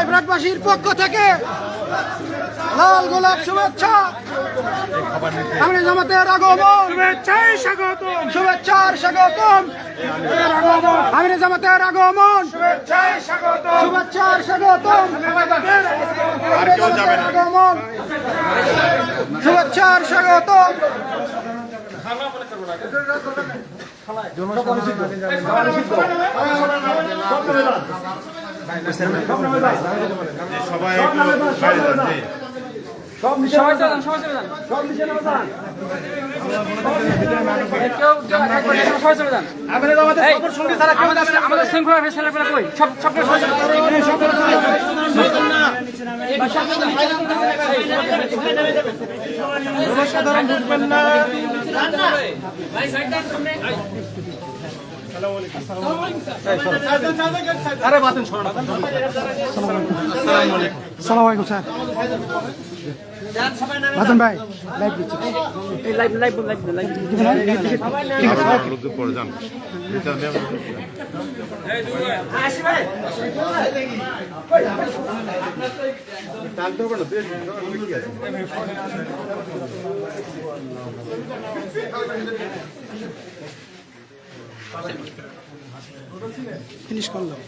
ব্রাকবাসীর পক্ষ থেকে লাল গোলাপ শুভেচ্ছা। আমি জামাতের আগমন, শুভেচ্ছায় স্বাগতম, শুভেচ্ছার স্বাগতম। আমি জামাতের আগমন, শুভেচ্ছায় স্বাগতম, শুভেচ্ছার স্বাগতম। আগমন, শুভেচ্ছার স্বাগতম। সবাই আমাদের শৃঙ্খলা কই সব সাধারণ ঢুকবেন না। আরে বাতেন সালাম আলাইকুম স্যার। বাদন ভাই লাইভ দিচ্ছি, লাইভ পরে যান। ফিনিশ করলাম।